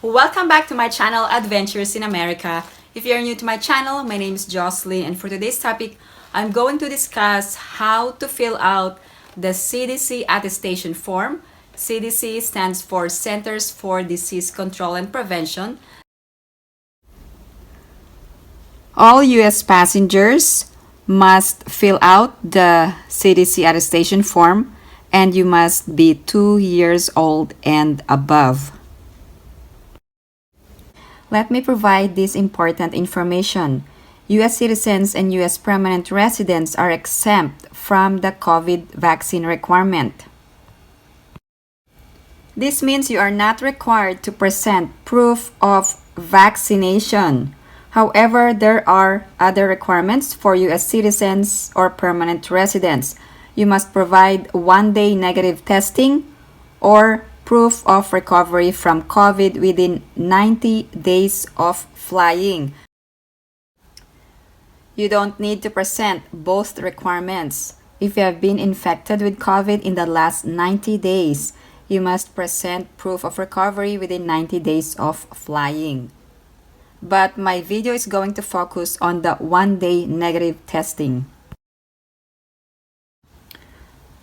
Welcome back to my channel, Adventures in America. If you're new to my channel, my name is Jocelyn, and for today's topic, I'm going to discuss how to fill out the CDC Attestation Form. CDC stands for Centers for Disease Control and Prevention. All U.S. passengers must fill out the CDC Attestation Form, and you must be 2 years old and above. Let me provide this important information. U.S. citizens and U.S. permanent residents are exempt from the COVID vaccine requirement. This means you are not required to present proof of vaccination. However, there are other requirements for U.S. citizens or permanent residents. You must provide one-day negative testing or proof of recovery from COVID within 90 days of flying. You don't need to present both requirements. If you have been infected with COVID in the last 90 days, you must present proof of recovery within 90 days of flying. But my video is going to focus on the one-day negative testing.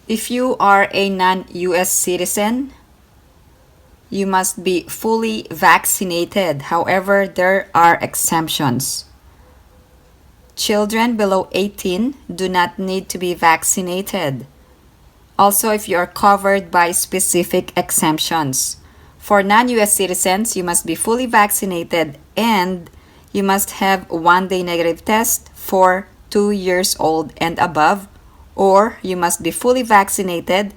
If you are a non-US citizen, you must be fully vaccinated. However, there are exemptions. Children below 18 do not need to be vaccinated. Also, if you are covered by specific exemptions. For non-US citizens, you must be fully vaccinated and you must have one-day negative test for 2 years old and above, or you must be fully vaccinated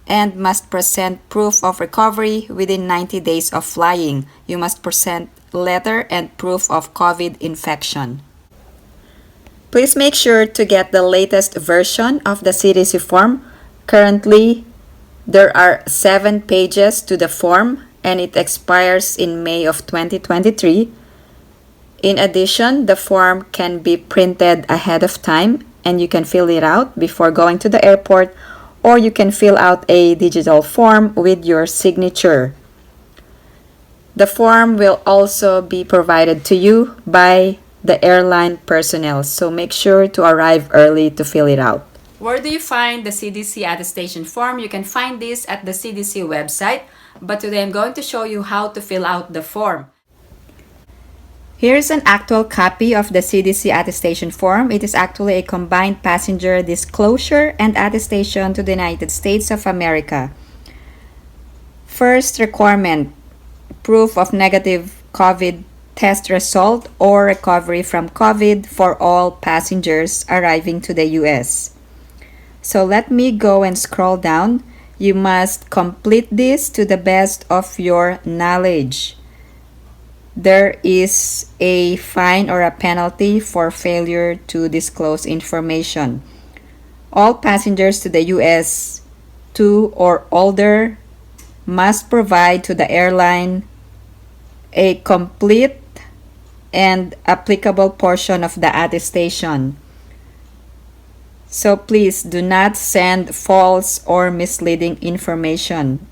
and must present proof of recovery within 90 days of flying. You must present letter and proof of COVID infection. Please make sure to get the latest version of the CDC form. Currently, there are 7 pages to the form and it expires in May of 2023. In addition, the form can be printed ahead of time and you can fill it out before going to the airport, or you can fill out a digital form with your signature. The form will also be provided to you by the airline personnel, so make sure to arrive early to fill it out. Where do you find the CDC Attestation Form? You can find this at the CDC website, but today I'm going to show you how to fill out the form. Here's an actual copy of the CDC Attestation Form. It is actually a combined passenger disclosure and attestation to the United States of America. First requirement, proof of negative COVID test result or recovery from COVID for all passengers arriving to the U.S. So let me go and scroll down. You must complete this to the best of your knowledge. There is a fine or a penalty for failure to disclose information. All passengers to the U.S. 2 or older must provide to the airline a complete and applicable portion of the attestation. So please do not send false or misleading information.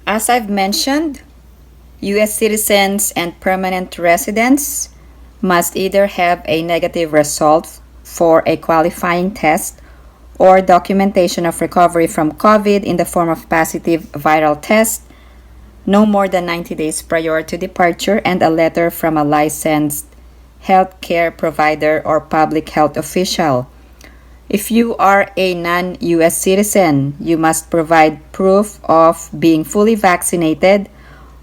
As I've mentioned, U.S. citizens and permanent residents must either have a negative result for a qualifying test or documentation of recovery from COVID in the form of positive viral test no more than 90 days prior to departure, and a letter from a licensed healthcare provider or public health official. If you are a non-U.S. citizen, you must provide proof of being fully vaccinated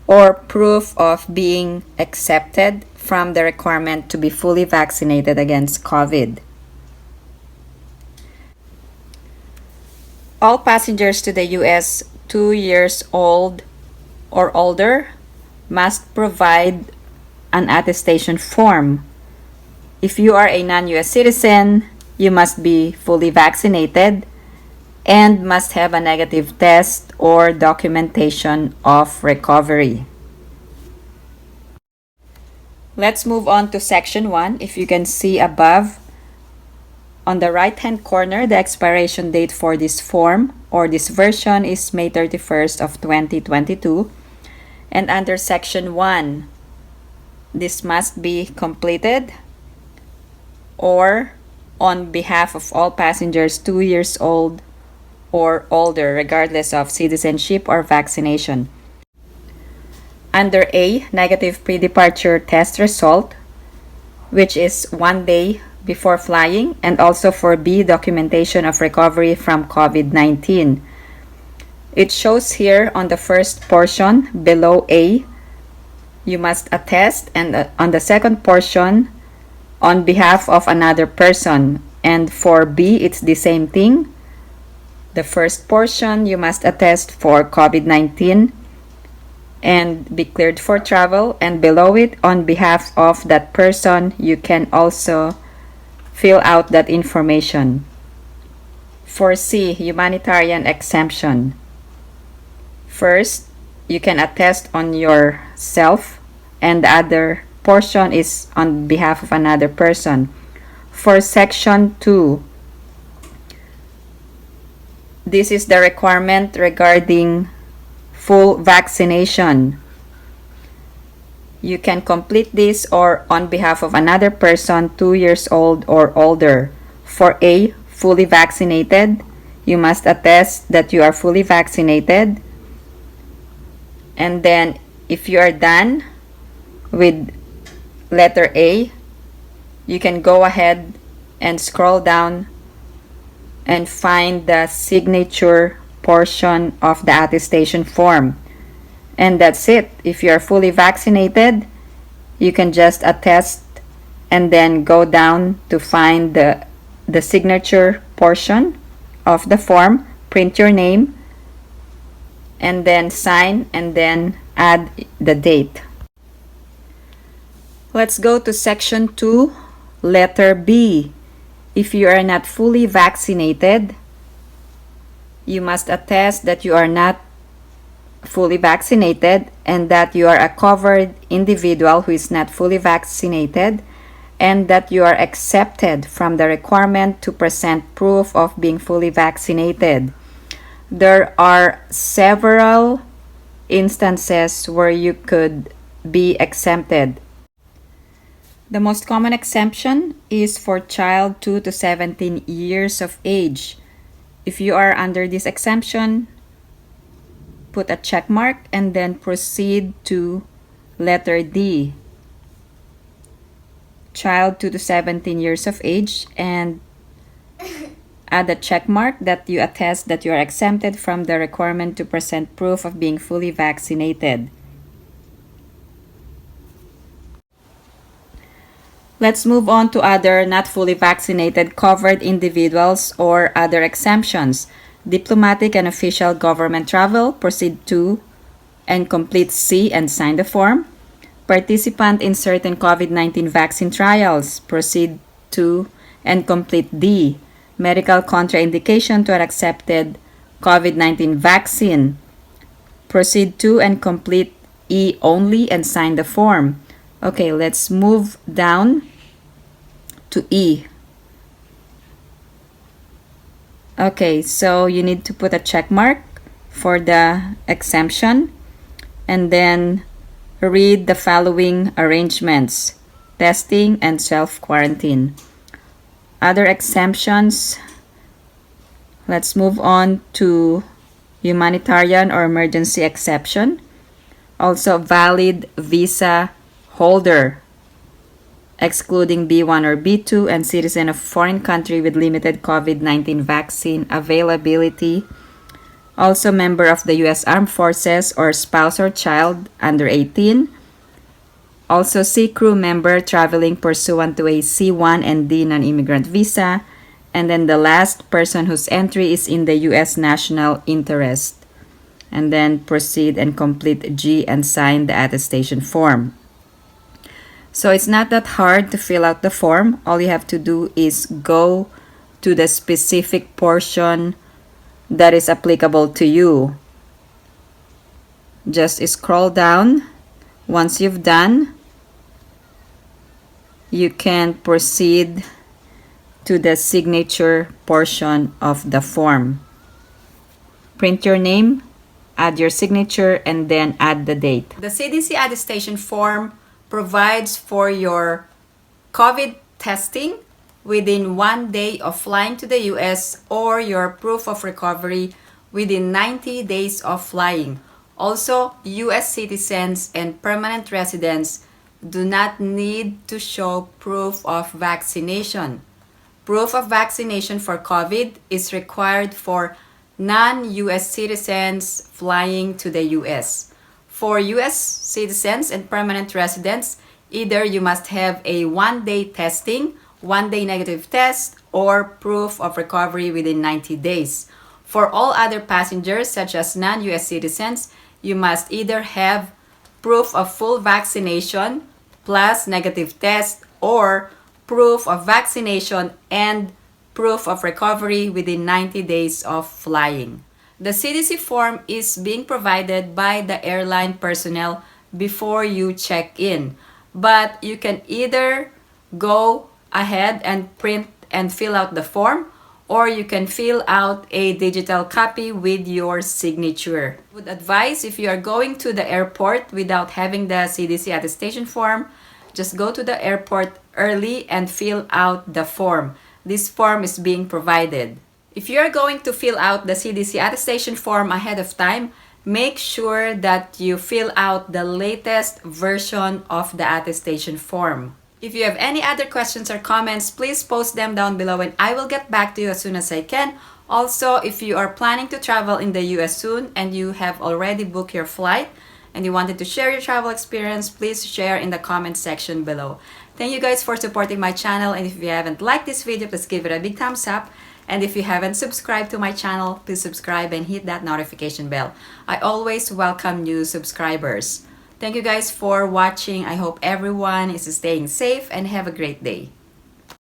or proof of being accepted from the requirement to be fully vaccinated against COVID. All passengers to the U.S. 2 years old or older must provide an attestation form. If you are a non-U.S. citizen, you must be fully vaccinated and must have a negative test or documentation of recovery. Let's move on to section 1. If you can see above, on the right-hand corner, the expiration date for this form or this version is May 31st of 2022. And under Section 1, this must be completed or on behalf of all passengers 2 years old or older, regardless of citizenship or vaccination. Under A, negative pre-departure test result, which is 1 day before flying, and also for B, documentation of recovery from COVID-19. It shows here on the first portion below A, you must attest, and on the second portion, on behalf of another person. And for B, it's the same thing. The first portion, you must attest for COVID-19 and be cleared for travel. And below it, on behalf of that person, you can also fill out that information. For C, humanitarian exemption. First, you can attest on yourself, and the other portion is on behalf of another person. For Section 2, this is the requirement regarding full vaccination. You can complete this or on behalf of another person 2 years old or older. For A, fully vaccinated, you must attest that you are fully vaccinated. And then if you are done with letter A, you can go ahead and scroll down and find the signature portion of the attestation form. And that's it. If you are fully vaccinated, you can just attest and then go down to find the signature portion of the form, print your name, and then sign, and then add the date. Let's go to Section 2, letter B. If you are not fully vaccinated, you must attest that you are not fully vaccinated and that you are a covered individual who is not fully vaccinated, and that you are accepted from the requirement to present proof of being fully vaccinated. There are several instances where you could be exempted. The most common exemption is for child 2 to 17 years of age. If you are under this exemption, put a check mark and then proceed to letter D. Child 2 to 17 years of age, and add a check mark that you attest that you are exempted from the requirement to present proof of being fully vaccinated. Let's move on to other not fully vaccinated covered individuals or other exemptions. Diplomatic and official government travel, proceed to and complete C and sign the form. Participant in certain COVID-19 vaccine trials, proceed to and complete D. Medical contraindication to an accepted COVID-19 vaccine, proceed to and complete E only and sign the form. Okay, let's move down to E. Okay, so you need to put a check mark for the exemption and then read the following arrangements: testing and self-quarantine. Other exemptions, let's move on to humanitarian or emergency exception. Also valid visa holder, excluding B1 or B2, and citizen of foreign country with limited COVID-19 vaccine availability. Also member of the U.S. Armed Forces or spouse or child under 18. Also sea crew member traveling pursuant to a C1 and D non-immigrant visa. And then the last, person whose entry is in the U.S. national interest. And then proceed and complete G and sign the attestation form. So it's not that hard to fill out the form. All you have to do is go to the specific portion that is applicable to you. Just scroll down. Once you've done, you can proceed to the signature portion of the form. Print your name add your signature, and then add the date. The CDC Attestation Form provides for your COVID testing within 1 day of flying to the US or your proof of recovery within 90 days of flying. Also, US citizens and permanent residents do not need to show proof of vaccination. Proof of vaccination for COVID is required for non-US citizens flying to the US. For US citizens and permanent residents, either you must have a 1-day testing, 1-day negative test, or proof of recovery within 90 days. For all other passengers, such as non-US citizens, you must either have proof of full vaccination plus negative test, or proof of vaccination and proof of recovery within 90 days of flying. The CDC form is being provided by the airline personnel before you check in, but you can either go ahead and print and fill out the form, or you can fill out a digital copy with your signature. I would advise, if you are going to the airport without having the CDC attestation form, just go to the airport early and fill out the form. This form is being provided. If you are going to fill out the CDC attestation form ahead of time, make sure that you fill out the latest version of the attestation form. If you have any other questions or comments, please post them down below and I will get back to you as soon as I can. Also, if you are planning to travel in the US soon and you have already booked your flight and you wanted to share your travel experience, please share in the comment section below. Thank you guys for supporting my channel, and if you haven't liked this video, please give it a big thumbs up. And if you haven't subscribed to my channel, please subscribe and hit that notification bell. I always welcome new subscribers. Thank you guys for watching. I hope everyone is staying safe and have a great day.